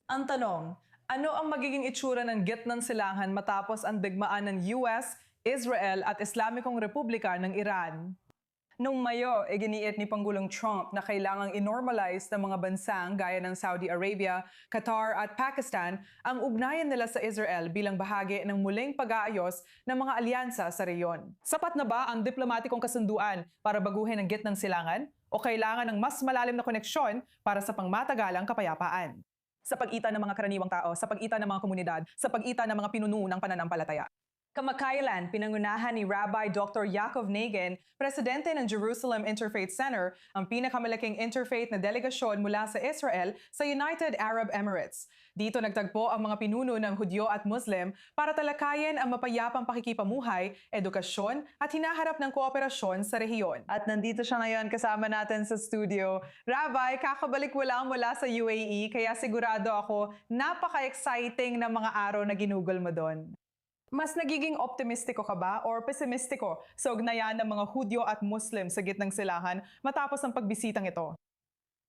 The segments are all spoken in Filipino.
Ang tanong, ano ang magiging itsura ng gitnang silangan matapos ang digmaan ng US, Israel at Islamikong Republika ng Iran? Noong Mayo, iginiit ni Pangulong Trump na kailangang inormalize ng mga bansang gaya ng Saudi Arabia, Qatar at Pakistan ang ugnayan nila sa Israel bilang bahagi ng muling pag-aayos ng mga alyansa sa reyon. Sapat na ba ang diplomatikong kasunduan para baguhin ang gitnang silangan? O kailangan ng mas malalim na koneksyon para sa pangmatagalang kapayapaan? Sa pagitan ng mga karaniwang tao, sa pagitan ng mga komunidad, sa pagitan ng mga pinuno ng pananampalataya. Kamakailan, pinangunahan ni Rabbi Dr. Yaakov Nagin, presidente ng Jerusalem Interfaith Center, ang pinakamalaking interfaith na delegasyon mula sa Israel sa United Arab Emirates. Dito nagtagpo ang mga pinuno ng Hudyo at Muslim para talakayin ang mapayapang pakikipamuhay, edukasyon at hinaharap ng kooperasyon sa rehiyon. At nandito siya ngayon kasama natin sa studio. Rabbi, kakabalik mo lang mula sa UAE kaya sigurado ako napaka-exciting na mga araw na ginugol mo doon. Mas nagiging optimistiko ka ba or pesimistiko sa ugnayan ng mga Hudyo at Muslim sa gitnang silangan matapos ang pagbisitang ito?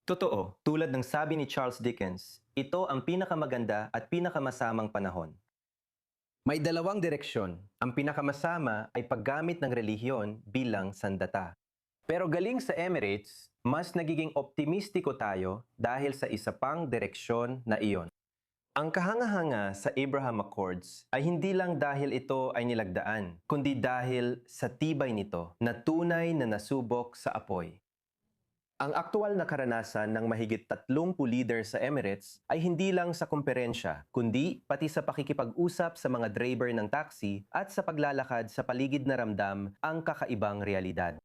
Totoo, tulad ng sabi ni Charles Dickens, ito ang pinakamaganda at pinakamasamang panahon. May dalawang direksyon. Ang pinakamasama ay paggamit ng relihiyon bilang sandata. Pero galing sa Emirates, mas nagiging optimistiko tayo dahil sa isa pang direksyon na iyon. Ang kahanga-hanga sa Abraham Accords ay hindi lang dahil ito ay nilagdaan, kundi dahil sa tibay nito na tunay na nasubok sa apoy. Ang aktual na karanasan ng mahigit 30 leader sa Emirates ay hindi lang sa komperensya, kundi pati sa pakikipag-usap sa mga driver ng taxi at sa paglalakad sa paligid na ramdam ang kakaibang realidad.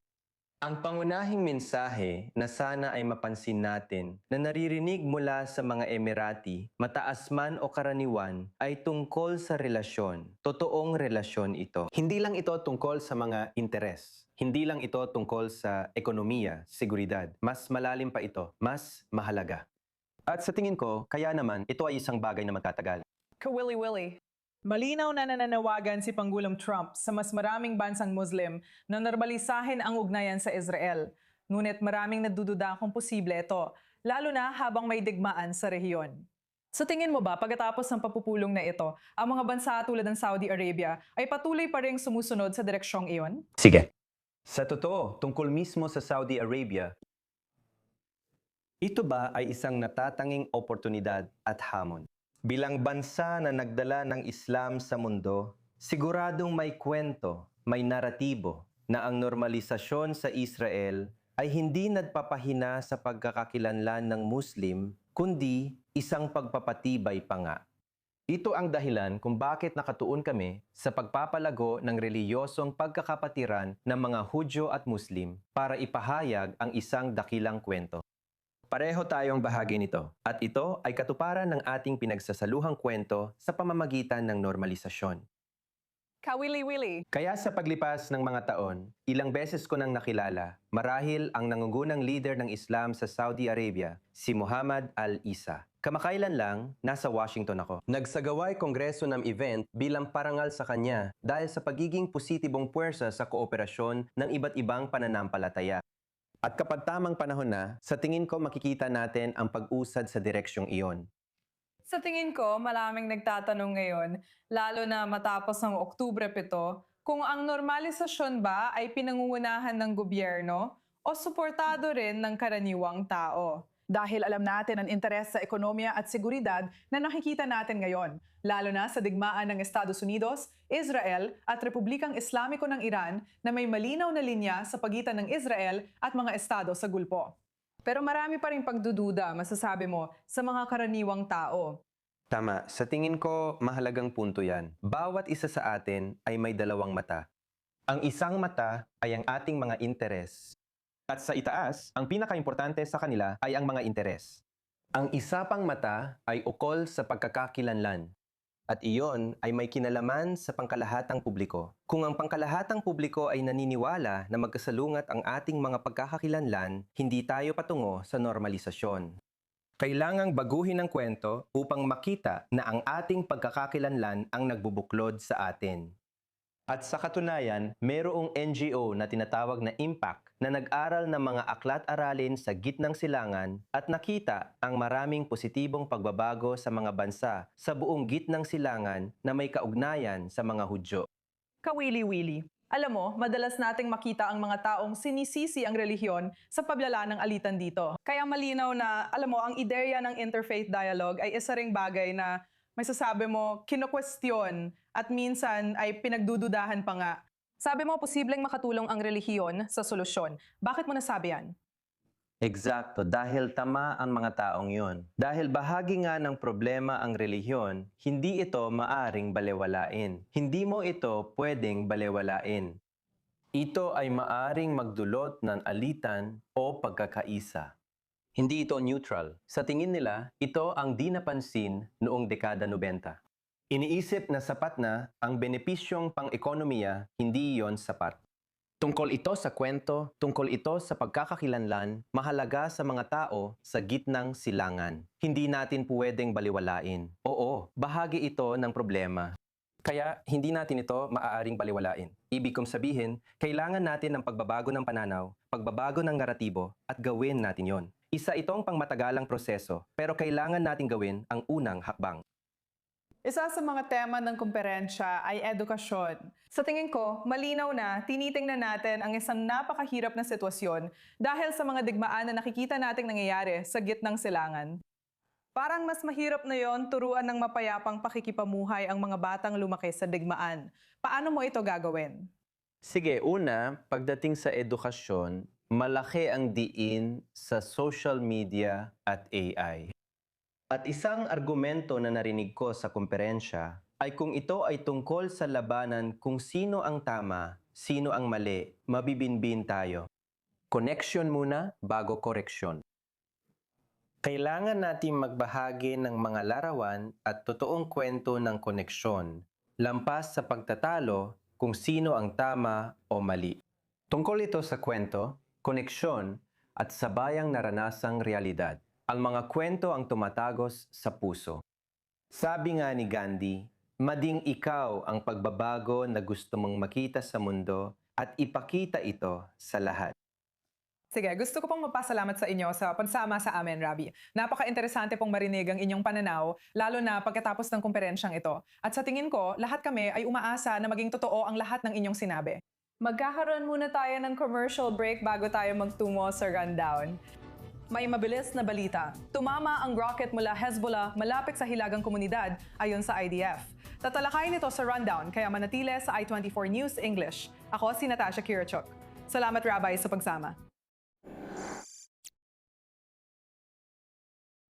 Ang pangunahing mensahe na sana ay mapansin natin na naririnig mula sa mga Emirati, mataas man o karaniwan, ay tungkol sa relasyon. Totoong relasyon ito. Hindi lang ito tungkol sa mga interes. Hindi lang ito tungkol sa ekonomiya, seguridad. Mas malalim pa ito, mas mahalaga. At sa tingin ko, kaya naman, ito ay isang bagay na magtatagal. Kawili-wili. Malinaw na nananawagan si Pangulong Trump sa mas maraming bansang Muslim na normalisahin ang ugnayan sa Israel. Ngunit maraming nagdududa kung posible ito, lalo na habang may digmaan sa rehiyon. Sa tingin mo ba, pagkatapos ng papupulong na ito, ang mga bansa tulad ng Saudi Arabia ay patuloy pa rin sumusunod sa direksyong iyon? Sige. Sa totoo, tungkol mismo sa Saudi Arabia, ito ba ay isang natatanging oportunidad at hamon? Bilang bansa na nagdala ng Islam sa mundo, siguradong may kwento, may naratibo na ang normalisasyon sa Israel ay hindi nagpapahina sa pagkakakilanlan ng Muslim, kundi isang pagpapatibay pa nga. Ito ang dahilan kung bakit nakatuon kami sa pagpapalago ng reliyosong pagkakapatiran ng mga Hudyo at Muslim para ipahayag ang isang dakilang kwento. Pareho tayong bahagi nito at ito ay katuparan ng ating pinagsasaluhang kwento sa pamamagitan ng normalisasyon. Kawili-wili. Kaya sa paglipas ng mga taon, ilang beses ko nang nakilala, marahil ang nangungunang leader ng Islam sa Saudi Arabia, si Muhammad Al-Isa. Kamakailan lang, nasa Washington ako. Nagsagawa'y kongreso ng event bilang parangal sa kanya dahil sa pagiging positibong puwersa sa kooperasyon ng iba't ibang pananampalataya. At kapag tamang panahon na, sa tingin ko makikita natin ang pag-usad sa direksyong iyon. Sa tingin ko, maraming nagtatanong ngayon, lalo na matapos ang Oktubre 7, kung ang normalisasyon ba ay pinangungunahan ng gobyerno o suportado rin ng karaniwang tao. Dahil alam natin ang interes sa ekonomiya at seguridad na nakikita natin ngayon, lalo na sa digmaan ng Estados Unidos, Israel at Republikang Islamiko ng Iran na may malinaw na linya sa pagitan ng Israel at mga estado sa Gulpo. Pero marami pa rin pagdududa, masasabi mo, sa mga karaniwang tao. Tama, sa tingin ko mahalagang punto yan. Bawat isa sa atin ay may dalawang mata. Ang isang mata ay ang ating mga interes. At sa itaas, ang pinakaimportante sa kanila ay ang mga interes. Ang isa pang mata ay ukol sa pagkakakilanlan. At iyon ay may kinalaman sa pangkalahatang publiko. Kung ang pangkalahatang publiko ay naniniwala na magkasalungat ang ating mga pagkakakilanlan, hindi tayo patungo sa normalisasyon. Kailangang baguhin ang kwento upang makita na ang ating pagkakakilanlan ang nagbubuklod sa atin. At sa katunayan, mayroong NGO na tinatawag na Impact na nag-aral ng mga aklat-aralin sa gitnang silangan at nakita ang maraming positibong pagbabago sa mga bansa sa buong gitnang silangan na may kaugnayan sa mga Hudyo. Kawili-wili. Alam mo, madalas nating makita ang mga taong sinisisi ang relihiyon sa paglala ng alitan dito. Kaya malinaw na, alam mo, ang ideya ng interfaith dialogue ay isa ring bagay na may sasabi mo, kino-question at minsan ay pinagdududahan pa nga. Sabi mo, posibleng makatulong ang relihiyon sa solusyon. Bakit mo nasabi yan? Eksakto, dahil tama ang mga taong yon. Dahil bahagi nga ng problema ang relihiyon, hindi ito maaring balewalain. Hindi mo ito pwedeng balewalain. Ito ay maaring magdulot ng alitan o pagkakaisa. Hindi ito neutral. Sa tingin nila, ito ang di napansin noong dekada 90. Iniisip na sapat na ang benepisyong pang-ekonomiya, hindi iyon sapat. Tungkol ito sa kwento, tungkol ito sa pagkakakilanlan, mahalaga sa mga tao sa gitnang silangan. Hindi natin pwedeng baliwalain. Oo, bahagi ito ng problema. Kaya hindi natin ito maaaring baliwalain. Ibig kong sabihin, kailangan natin ng pagbabago ng pananaw, pagbabago ng naratibo, at gawin natin yon. Isa itong pangmatagalang proseso, pero kailangan natin gawin ang unang hakbang. Isa sa mga tema ng kumperensya ay edukasyon. Sa tingin ko, malinaw na tinitingnan natin ang isang napakahirap na sitwasyon dahil sa mga digmaan na nakikita nating nangyayari sa gitnang silangan. Parang mas mahirap na yon turuan ng mapayapang pakikipamuhay ang mga batang lumaki sa digmaan. Paano mo ito gagawin? Sige, una, pagdating sa edukasyon, malaki ang diin sa social media at AI. At isang argumento na narinig ko sa kumperensya ay kung ito ay tungkol sa labanan kung sino ang tama, sino ang mali, mabibinbin tayo. Connection muna bago koreksyon. Kailangan natin magbahagi ng mga larawan at totoong kwento ng koneksyon, lampas sa pagtatalo kung sino ang tama o mali. Tungkol ito sa kwento, koneksyon at sabayang naranasang realidad. Ang mga kwento ang tumatagos sa puso. Sabi nga ni Gandhi, mading ikaw ang pagbabago na gusto mong makita sa mundo at ipakita ito sa lahat. Sige, gusto ko pong magpasalamat sa inyo sa pagsama sa amin, Rabi. Napaka-interesante pong marinig ang inyong pananaw, lalo na pagkatapos ng kumperensyang ito. At sa tingin ko, lahat kami ay umaasa na maging totoo ang lahat ng inyong sinabi. Magkakaroon muna tayo ng commercial break bago tayo magtungo sa rundown. May mabilis na balita. Tumama ang rocket mula Hezbollah malapit sa hilagang komunidad ayon sa IDF. Tatalakayin ito sa rundown kaya manatili sa I-24 News English. Ako si Natasha Kirachuk. Salamat, Rabbi, sa pagsama.